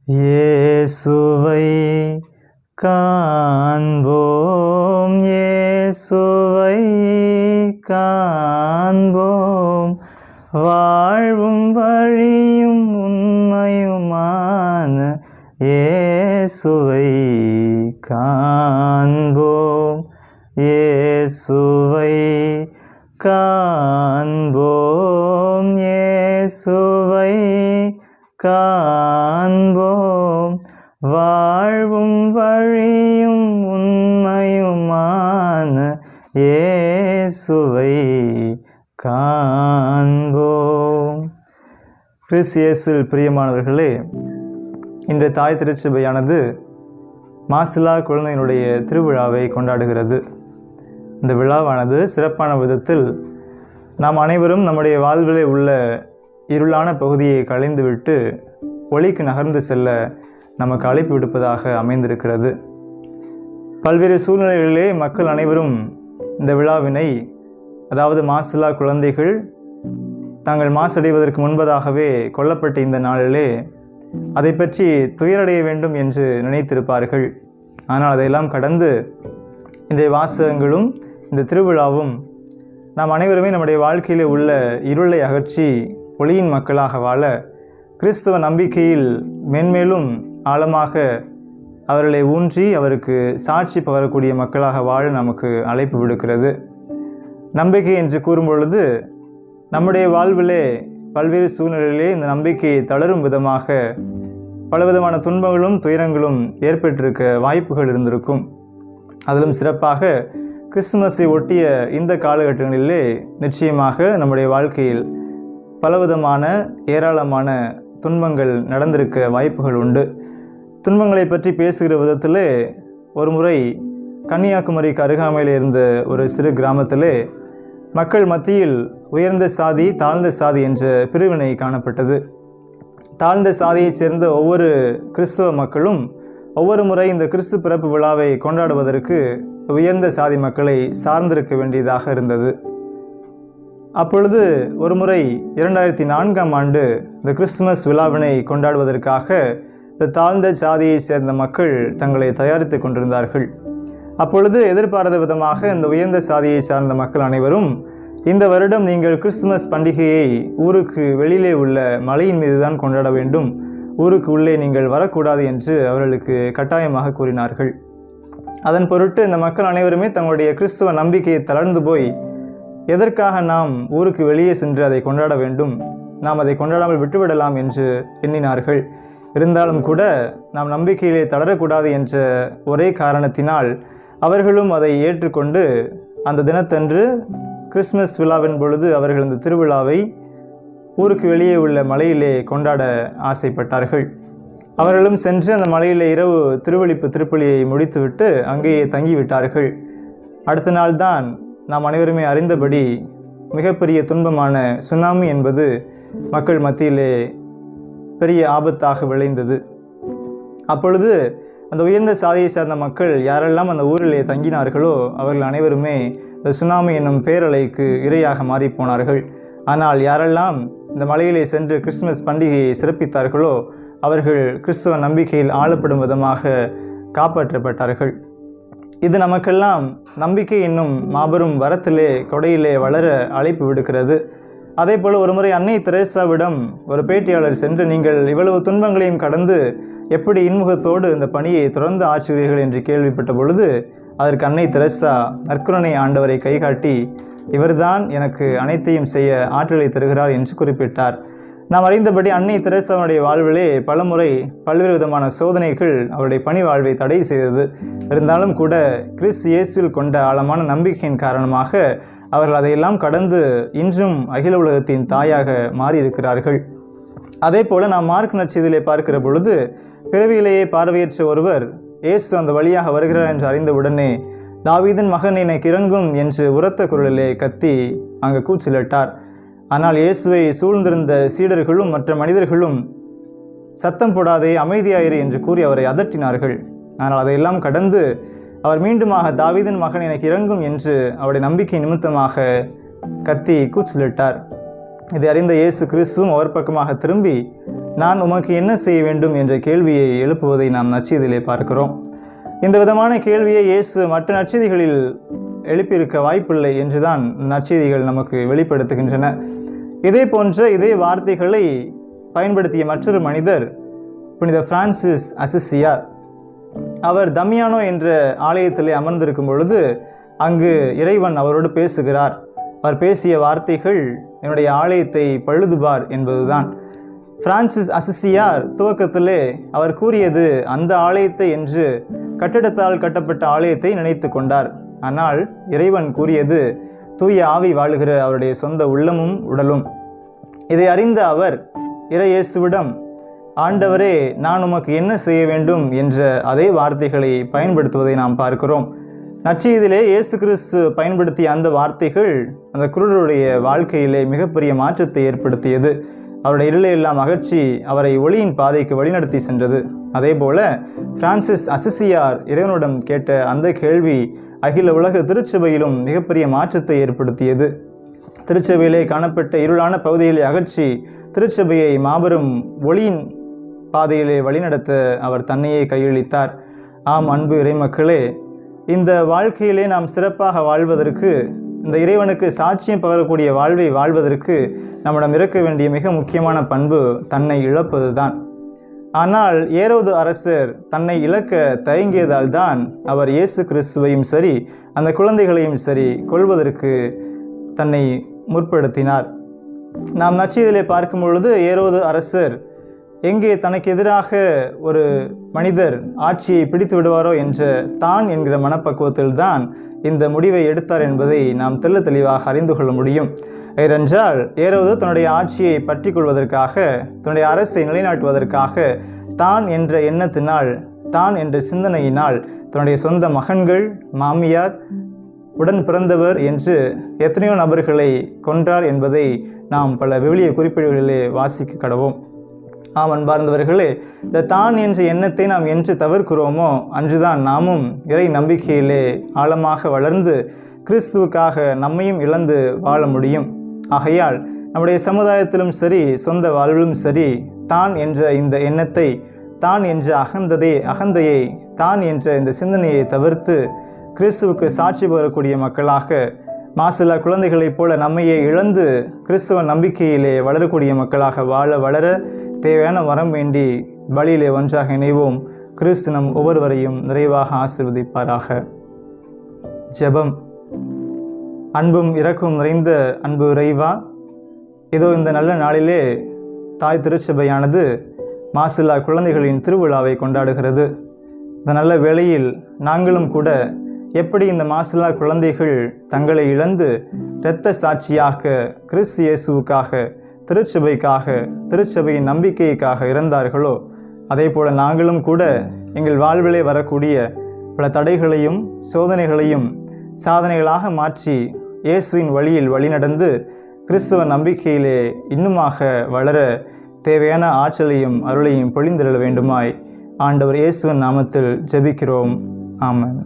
இயேசுவை காண்போம், இயேசுவை காண்போம், வாழ்வும் வழியும் உண்மையுமான இயேசுவை காண்போம், இயேசுவை காண்போம், இயேசுவை காண்போம், வாழ்வும் வழியும் உண்மையுமான இயேசுவை காண்போம். கிறிஸ்து இயேசுவில் பிரியமானவர்களே, இன்று தாய் திருச்சபையானது மாசிலா குழந்தையினுடைய திருவிழாவை கொண்டாடுகிறது. இந்த விழாவானது சிறப்பான விதத்தில் நாம் அனைவரும் நம்முடைய வாழ்விலே உள்ள இருளான பகுதியை களைந்துவிட்டு ஒளிக்கு நகர்ந்து செல்ல நமக்கு அழைப்பு விடுப்பதாக அமைந்திருக்கிறது. பல்வேறு சூழ்நிலைகளிலே மக்கள் அனைவரும் இந்த விழாவினை, அதாவது மாசிலா குழந்தைகள் தாங்கள் மாசடைவதற்கு முன்பதாகவே கொல்லப்பட்ட இந்த நாளிலே அதை பற்றி துயரடைய வேண்டும் என்று நினைத்திருப்பார்கள். ஆனால் அதையெல்லாம் கடந்து இன்றைய வாசகங்களும் இந்த திருவிழாவும் நாம் அனைவருமே நம்முடைய வாழ்க்கையில் உள்ள இருளை அகற்றி ஒளியின் மக்களாக வாழ, கிறிஸ்தவ நம்பிக்கையில் மென்மேலும் ஆழமாக அவர்களை ஊன்றி அவருக்கு சாட்சி பகரக்கூடிய மக்களாக வாழ நமக்கு அழைப்பு விடுக்கிறது. நம்பிக்கை என்று கூறும்பொழுது நம்முடைய வாழ்விலே பல்வேறு சூழ்நிலையிலே இந்த நம்பிக்கையை தளரும் விதமாக பலவிதமான துன்பங்களும் துயரங்களும் ஏற்பட்டிருக்க வாய்ப்புகள் இருந்திருக்கும். அதிலும் சிறப்பாக கிறிஸ்துமஸை ஒட்டிய இந்த காலகட்டங்களிலே நிச்சயமாக நம்முடைய வாழ்க்கையில் பலவிதமான ஏராளமான துன்பங்கள் நடந்திருக்க வாய்ப்புகள் உண்டு. துன்பங்களை பற்றி பேசுகிற விதத்திலே ஒரு முறை கன்னியாகுமரிக்கு அருகாமையில் இருந்த ஒரு சிறு கிராமத்திலே மக்கள் மத்தியில் உயர்ந்த சாதி, தாழ்ந்த சாதி என்ற பிரிவினை காணப்பட்டது. தாழ்ந்த சாதியைச் சேர்ந்த ஒவ்வொரு கிறிஸ்தவ மக்களும் ஒவ்வொரு முறை இந்த கிறிஸ்து பிறப்பு விழாவை கொண்டாடுவதற்கு உயர்ந்த சாதி மக்களை சார்ந்திருக்க வேண்டியதாக இருந்தது. அப்பொழுது ஒரு முறை 2004ஆம் ஆண்டு இந்த கிறிஸ்துமஸ் விழாவினை கொண்டாடுவதற்காக இந்த தாழ்ந்த சாதியை சேர்ந்த மக்கள் தங்களை தயாரித்து கொண்டிருந்தார்கள். அப்பொழுது எதிர்பாராத விதமாக இந்த உயர்ந்த சாதியை சார்ந்த மக்கள் அனைவரும், இந்த வருடம் நீங்கள் கிறிஸ்துமஸ் பண்டிகையை ஊருக்கு வெளியிலே உள்ள மலையின் மீது தான் கொண்டாட வேண்டும், ஊருக்கு உள்ளே நீங்கள் வரக்கூடாது என்று அவர்களுக்கு கட்டாயமாக கூறினார்கள். அதன் பொருட்டு இந்த மக்கள் அனைவருமே தங்களுடைய கிறிஸ்துவ நம்பிக்கையை தளர்ந்து போய், எதற்காக நாம் ஊருக்கு வெளியே சென்று அதை கொண்டாட வேண்டும், நாம் அதை கொண்டாடாமல் விட்டுவிடலாம் என்று எண்ணினார்கள். இருந்தாலும் கூட நாம் நம்பிக்கையிலே தளரக்கூடாது என்ற ஒரே காரணத்தினால் அவர்களும் அதை ஏற்றுக்கொண்டு அந்த தினத்தன்று கிறிஸ்மஸ் விழாவின் பொழுது அவர்கள் இந்த திருவிழாவை ஊருக்கு வெளியே உள்ள மலையிலே கொண்டாட ஆசைப்பட்டார்கள். அவர்களும் சென்று அந்த மலையிலே இரவு திருவழிப்பு திருப்பலியை முடித்துவிட்டு அங்கேயே தங்கிவிட்டார்கள். அடுத்த நாள்தான் நாம் அனைவருமே அறிந்தபடி மிகப்பெரிய துன்பமான சுனாமி என்பது மக்கள் மத்தியிலே பெரிய ஆபத்தாக விளைந்தது. அப்பொழுது அந்த உயர்ந்த சாதியை சார்ந்த மக்கள் யாரெல்லாம் அந்த ஊரிலே தங்கினார்களோ அவர்கள் அனைவருமே இந்த சுனாமி என்னும் பேரலைக்கு இரையாக மாறிப்போனார்கள். ஆனால் யாரெல்லாம் இந்த மலையிலே சென்று கிறிஸ்துமஸ் பண்டிகையை சிறப்பித்தார்களோ அவர்கள் கிறிஸ்தவ நம்பிக்கையில் ஆளப்படும் விதமாக காப்பாற்றப்பட்டார்கள். இது நமக்கெல்லாம் நம்பிக்கை என்னும் மாபெரும் வரத்திலே கொடையிலே வளர அழைப்பு விடுக்கிறது. அதே போல் ஒருமுறை அன்னை தெரேசாவிடம் ஒரு பேட்டியாளர் சென்று, நீங்கள் இவ்வளவு துன்பங்களையும் கடந்து எப்படி இன்முகத்தோடு இந்த பணியை தொடர்ந்து ஆற்றுகிறீர்கள் என்று கேள்விப்பட்ட பொழுது அதற்கு அன்னை தெரேசா நற்கருணை ஆண்டவரை கைகாட்டி, இவர்தான் எனக்கு அனைத்தையும் செய்ய ஆற்றலை தருகிறார் என்று குறிப்பிட்டார். நாம் அறிந்தபடி அன்னை தெரேசாவுடைய வாழ்விலே பலமுறை பல்வேறு விதமான சோதனைகள் அவருடைய பணி வாழ்வை தடை செய்தது. இருந்தாலும் கூட கிறிஸ்து இயேசுவில் கொண்ட ஆழமான நம்பிக்கையின் காரணமாக அவர்கள் அதையெல்லாம் கடந்து இன்றும் அகில உலகத்தின் தாயாக மாறியிருக்கிறார்கள். அதே போல நாம் மார்க் நற்செய்தியிலே பார்க்கிற பொழுது பிறவியிலேயே பார்வையற்ற ஒருவர் இயேசு அந்த வழியாக வருகிறார் என்று அறிந்தவுடனே, தாவீதின் மகன் எனக்கு இறங்கும் என்று உரத்த குரலிலே கத்தி அங்கு கூச்சலிட்டார். ஆனால் இயேசுவை சூழ்ந்திருந்த சீடர்களும் மற்ற மனிதர்களும் சத்தம் போடாதே, அமைதியாயிரு என்று கூறி அவரை அதட்டினார்கள். ஆனால் அதையெல்லாம் கடந்து அவர் மீண்டுமாக தாவீதின் மகன் எனக்கு இறங்கும் என்று அவருடைய நம்பிக்கை நிமித்தமாக கத்தி கூச்சலிட்டார். இதை அறிந்த இயேசு கிறிஸ்துவும் அவர் பக்கமாக திரும்பி, நான் உமக்கு என்ன செய்ய வேண்டும் என்ற கேள்வியை எழுப்புவதை நாம் நற்செய்தியிலே பார்க்கிறோம். இந்த விதமான கேள்வியை இயேசு மற்ற நற்செய்திகளில் எழுப்பியிருக்க வாய்ப்பில்லை என்றுதான் நற்செய்திகள் நமக்கு வெளிப்படுத்துகின்றன. இதே வார்த்தைகளை பயன்படுத்திய மற்றொரு மனிதர் புனித பிரான்சிஸ் அசிசியார். அவர் தமியானோ என்ற ஆலயத்திலே அமர்ந்திருக்கும் பொழுது அங்கு இறைவன் அவரோடு பேசுகிறார். அவர் பேசிய வார்த்தைகள், என்னுடைய ஆலயத்தை பழுதுபார் என்பதுதான். பிரான்சிஸ் அசிசியார் துவக்கத்திலே அவர் கூறியது அந்த ஆலயத்தை என்று, கட்டிடத்தால் கட்டப்பட்ட ஆலயத்தை நினைத்து கொண்டார். ஆனால் இறைவன் கூறியது தூய ஆவி வாழுகிற அவருடைய சொந்த உள்ளமும் உடலும். இதை அறிந்த அவர் இறையேசுவிடம், ஆண்டவரே, நான் உமக்கு என்ன செய்ய வேண்டும் என்ற அதே வார்த்தைகளை பயன்படுத்துவதை நாம் பார்க்கிறோம். நற்செய்தியிலே இயேசு கிறிஸ்து பயன்படுத்திய அந்த வார்த்தைகள் அந்த குருடருடைய வாழ்க்கையிலே மிகப்பெரிய மாற்றத்தை ஏற்படுத்தியது. அவருடைய இருளை எல்லாம் அகற்றி அவரை ஒளியின் பாதைக்கு வழிநடத்தி சென்றது. அதே போல பிரான்சிஸ் அசிசியார் இறைவனிடம் கேட்ட அந்த கேள்வி அகில உலக திருச்சபையிலும் மிகப்பெரிய மாற்றத்தை ஏற்படுத்தியது. திருச்சபையிலே காணப்பட்ட இருளான பகுதிகளை அகற்றி திருச்சபையை மாபெரும் ஒளியின் பாதையிலே வழிநடத்த அவர் தன்னையே கையளித்தார். ஆம் அன்பு இறைமக்களே, இந்த வாழ்க்கையிலே நாம் சிறப்பாக வாழ்வதற்கு, இந்த இறைவனுக்கு சாட்சியம் பகரக்கூடிய வாழ்வை வாழ்வதற்கு நம்மிடம் இருக்க வேண்டிய மிக முக்கியமான பண்பு தன்னை இழப்பது தான். ஆனால் ஏரோது அரசர் தன்னை இழக்க தயங்கியதால் தான் அவர் இயேசு கிறிஸ்துவையும் சரி அந்த குழந்தைகளையும் சரி கொல்வதற்கு தன்னை முற்படுத்தினார். நாம் நற்செய்தியிலே பார்க்கும் பொழுது ஏரோது அரசர் எங்கே தனக்கு எதிராக ஒரு மனிதர் ஆட்சியை பிடித்து விடுவாரோ என்ற தான் என்கிற மனப்பக்குவத்தில் தான் இந்த முடிவை எடுத்தார் என்பதை நாம் தெள்ள தெளிவாக அறிந்து கொள்ள முடியும். ஏனென்றால் ஏரோது தன்னுடைய ஆட்சியை பற்றி கொள்வதற்காக, தன்னுடைய அரசை நிலைநாட்டுவதற்காக தான் என்ற எண்ணத்தினால், தான் என்ற சிந்தனையினால் தன்னுடைய சொந்த மகன்கள், மாமியார், உடன் பிறந்தவர் என்று எத்தனையோ நபர்களை கொன்றார் என்பதை நாம் பல விவிலிய குறிப்பீடுகளிலே வாசிக்க கடவோம். ஆம் அன்பார்ந்தவர்களே, இந்த தான் என்ற எண்ணத்தை நாம் என்று தவிர்க்கிறோமோ அன்றுதான் நாமும் இறை நம்பிக்கையிலே ஆழமாக வளர்ந்து கிறிஸ்துவுக்காக நம்மையும் இழந்து வாழ முடியும். ஆகையால் நம்முடைய சமுதாயத்திலும் சரி சொந்த வாழ்விலும் சரி தான் என்ற இந்த எண்ணத்தை, தான் என்ற அகந்தையை, தான் என்ற இந்த சிந்தனையை தவிர்த்து கிறிஸ்துவுக்கு சாட்சி பெறக்கூடிய மக்களாக, மாசில்லா குழந்தைகளைப் போல நம்மையே இழந்து கிறிஸ்துவ நம்பிக்கையிலே வளரக்கூடிய மக்களாக வளர தேவையான வரம் வேண்டி பலியிலே ஒன்றாக இணைவோம். கிறிஸ்து நம் ஒவ்வொருவரையும் நிறைவாக ஆசீர்வதிப்பாராக. ஜெபம். அன்பும் இரக்கும் நிறைந்த அன்பு இறைவா, இதோ இந்த நல்ல நாளிலே தாய் திருச்சபையானது மாசில்லா குழந்தைகளின் திருவிழாவை கொண்டாடுகிறது. இந்த நல்ல வேளையில் நாங்களும் கூட எப்படி இந்த மாசில்லா குழந்தைகள் தங்களை இழந்து இரத்த சாட்சியாக கிறிஸ்து இயேசுவுக்காக, திருச்சபைக்காக, திருச்சபையின் நம்பிக்கைக்காக இறந்தார்களோ அதே போல நாங்களும் கூட எங்கள் வாழ்விலே வரக்கூடிய பல தடைகளையும் சோதனைகளையும் சாதனைகளாக மாற்றி இயேசுவின் வழியில் வழிநடந்து கிறிஸ்துவ நம்பிக்கையிலே இன்னுமாக வளர தேவையான ஆற்றலையும் அருளையும் பொழிந்திட வேண்டுமாய் ஆண்டவர் இயேசுவின் நாமத்தில் ஜெபிக்கிறோம். ஆமென்.